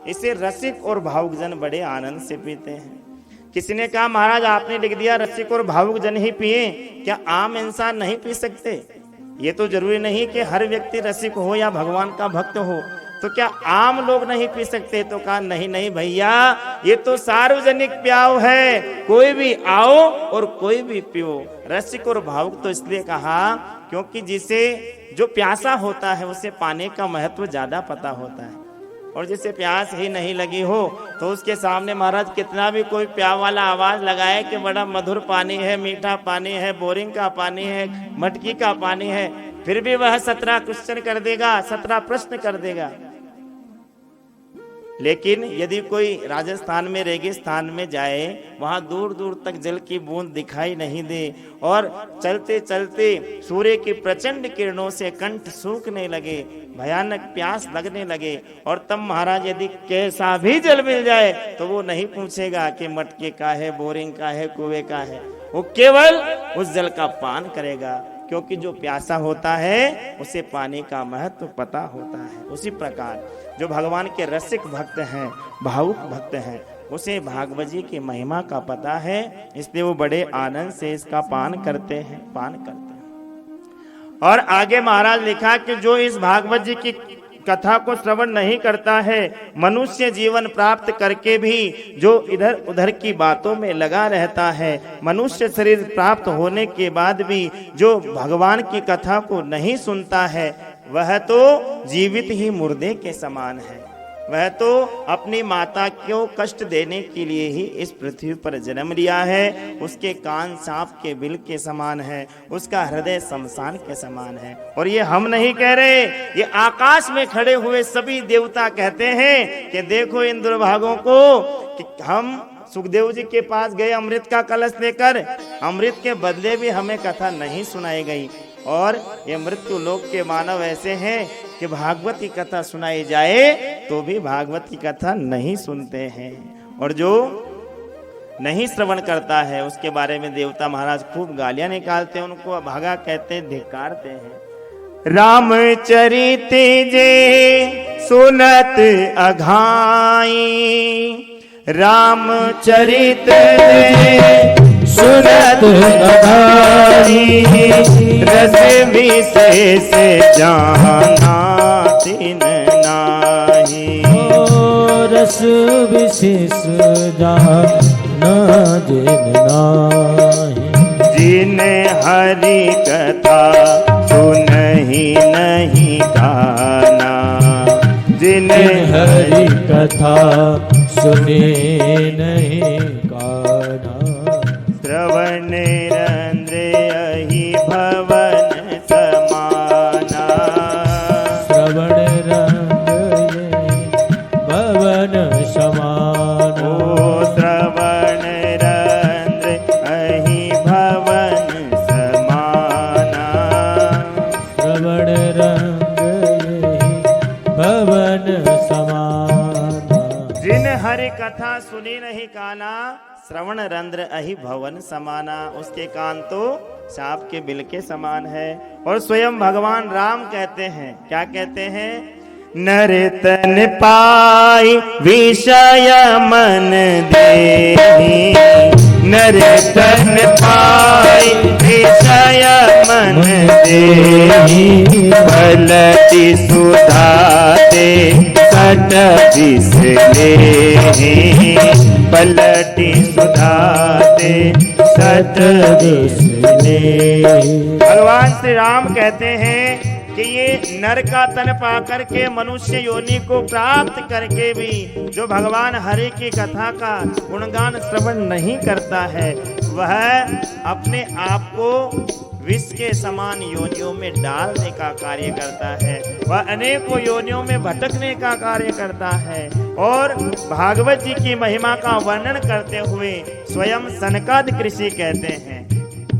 इसे रसिक और भावुक जन बड़े आनंद से पीते हैं। किसी ने कहा महाराज आपने लिख दिया रसिक और भावुक जन ही पिए, क्या आम इंसान नहीं पी सकते? ये तो जरूरी नहीं कि हर व्यक्ति रसिक हो या भगवान का भक्त हो, तो क्या आम लोग नहीं पी सकते? तो कहा नहीं नहीं भैया, ये तो सार्वजनिक प्याव है, कोई भी आओ और कोई भी पियो। रसिक और भावुक तो इसलिए कहा क्योंकि जिसे जो प्यासा होता है उसे पानी का महत्व ज्यादा पता होता है, और जिसे प्यास ही नहीं लगी हो तो उसके सामने महाराज कितना भी कोई प्याव वाला आवाज लगाए कि बड़ा मधुर पानी है, मीठा पानी है, बोरिंग का पानी है, मटकी का पानी है, फिर भी वह 17 क्वेश्चन कर देगा, 17 प्रश्न कर देगा। लेकिन यदि कोई राजस्थान में रेगिस्तान में जाए, वहां दूर दूर तक जल की बूंद दिखाई नहीं दे और चलते चलते सूर्य की प्रचंड किरणों से कंठ सूखने लगे, भयानक प्यास लगने लगे, और तब महाराज यदि कैसा भी जल मिल जाए तो वो नहीं पूछेगा कि मटके का है, बोरिंग का है, कुएं का है, वो केवल उस जल का पान करेगा, क्योंकि जो प्यासा होता है उसे पानी का महत्व पता होता है। उसी प्रकार जो भगवान के रसिक भक्त हैं, भावुक भक्त हैं, उसे भागवत जी की महिमा का पता है, इसलिए वो बड़े आनंद से इसका पान करते हैं। और आगे महाराज लिखा कि जो इस भागवत जी की कथा को श्रवण नहीं करता है, मनुष्य जीवन प्राप्त करके भी जो इधर उधर की बातों में लगा रहता है, मनुष्य शरीर प्राप्त होने के बाद भी जो भगवान की कथा को नहीं सुनता है, वह तो जीवित ही मुर्दे के समान है। वह तो अपनी माता को कष्ट देने के लिए ही इस पृथ्वी पर जन्म लिया है। उसके कान सांप के बिल के समान है, उसका हृदय शमशान के समान है। और ये हम नहीं कह रहे, ये आकाश में खड़े हुए सभी देवता कहते हैं कि देखो इन दुर्भागों को, कि हम सुखदेव जी के पास गए अमृत का कलश लेकर, अमृत के बदले भी हमें कथा नहीं सुनाई गई। और ये मृत्यु लोक के मानव ऐसे हैं कि भागवत की कथा सुनाई जाए तो भी भागवत की कथा नहीं सुनते हैं, और जो नहीं श्रवण करता है उसके बारे में देवता महाराज खूब गालियां निकालते हैं, उनको अभागा कहते हैं, धिक्कारते हैं। रामचरित जे सुनत अघाई, रामचरित सुनत अघाई, रस विशेष जाना तिन नाही। रस विशेष जाना जिन नाही। जिन हरि कथा सुनहि नहीं गाना, जिन हरि कथा सुने नहीं गाना। श्रवण रंध्र अहि भवन समाना, श्रवण रंध्र भवन समाना। ओ श्रवण रंध्र अहि भवन समाना, श्रवण रंध्र भवन समाना। जिन हरि कथा सुनी नहीं काना, श्रवण रंध्र अहि भवन समाना, उसके कान तो सांप के बिल के समान है। और स्वयं भगवान राम कहते हैं, क्या कहते हैं? नर्तन पाई विषय मन देहि, नर्तन पाई विषय मन देहि, भलति सुधाते सट विष लेहि, पलटी सुधाते सट विष लेहि। भगवान श्री राम कहते हैं कि ये नर का तन पाकर के मनुष्य योनि को प्राप्त करके भी जो भगवान हरि की कथा का गुणगान श्रवण नहीं करता है, वह अपने आप को विष के समान योनियों में डालने का कार्य करता है, वह अनेकों योनियों में भटकने का कार्य करता है। और भागवत जी की महिमा का वर्णन करते हुए स्वयं सनकादिक ऋषि कहते हैं,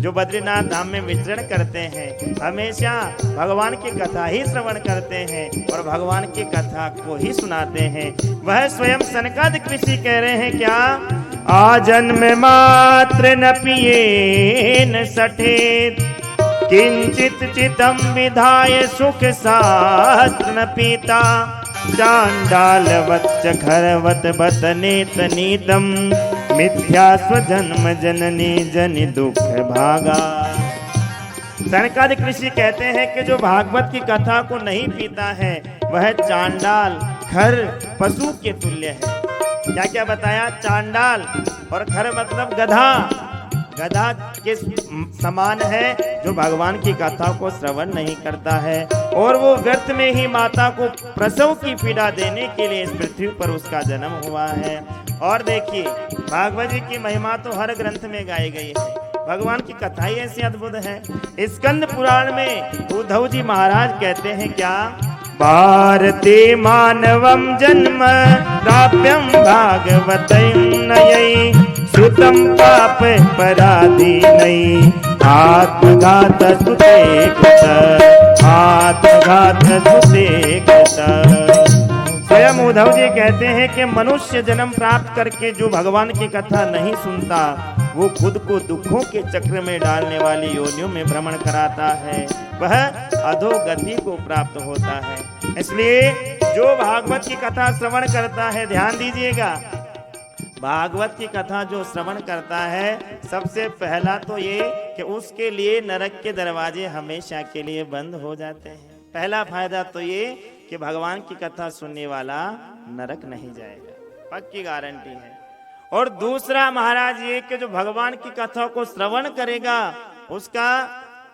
जो बद्रीनाथ धाम में विचरण करते हैं, हमेशा भगवान की कथा ही श्रवण करते हैं और भगवान की कथा को ही सुनाते हैं, वह स्वयं सनकादिक ऋषि कह रहे हैं क्या? आजन्म मात्र न पिए न सठेत, किंचित चितम विधाय सुख शास्त्र न पीता, चांडाल वच्च घरवत बतनेत नीतम मिथ्या स्वजन्म जननी जनि दुख भागा। सनकादिक ऋषि कहते हैं कि जो भागवत की कथा को नहीं पीता है वह चांडाल खर पशु के तुल्य है। क्या क्या बताया? चांडाल और खर मतलब गधा, गधा के समान है जो भगवान की कथा को श्रवण नहीं करता है, और वो व्यर्थ में ही माता को प्रसव की पीड़ा देने के लिए इस पृथ्वी पर उसका जन्म हुआ है। और देखिए भागवत जी की महिमा तो हर ग्रंथ में गाई गई है, भगवान की कथा ही ऐसी अद्भुत है। स्कंद पुराण में उद्धव जी महाराज कहते हैं क्या? भारते मानवम जन्म प्राप्यम भागवतम् सुतम पाप पराधीनैः आत्मघात सुते कृत आत्मघात सुते कृत। स्वयं उद्धव जी कहते हैं कि मनुष्य जन्म प्राप्त करके जो भगवान की कथा नहीं सुनता वो खुद को दुखों के चक्र में डालने वाली योनियों में भ्रमण कराता है, वह अधोगति को प्राप्त होता है। इसलिए जो भागवत की कथा श्रवण करता है, ध्यान दीजिएगा, भागवत की कथा जो श्रवण करता है सबसे पहला तो ये कि उसके लिए नरक के दरवाजे हमेशा के लिए बंद हो जाते हैं। पहला फायदा तो ये कि भगवान की कथा सुनने वाला नरक नहीं जाएगा, पक्की गारंटी है। और दूसरा महाराज ये कि जो भगवान की कथा को श्रवण करेगा उसका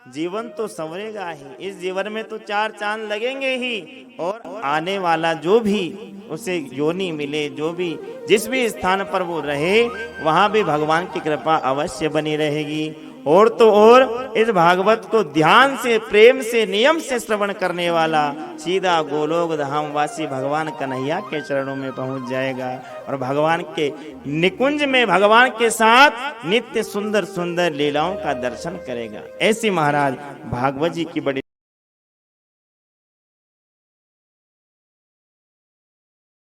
जीवन तो संवरेगा ही, इस जीवन में तो 4 चांद लगेंगे ही, और आने वाला जो भी उसे योनि मिले, जो भी जिस भी स्थान पर वो रहे वहां भी भगवान की कृपा अवश्य बनी रहेगी। और तो और इस भागवत को ध्यान से, प्रेम से, नियम से श्रवण करने वाला सीधा गोलोक धाम वासी भगवान कन्हैया के चरणों में पहुंच जाएगा और भगवान के निकुंज में भगवान के साथ नित्य सुंदर सुंदर लीलाओं का दर्शन करेगा। ऐसी महाराज भागवत जी की बड़ी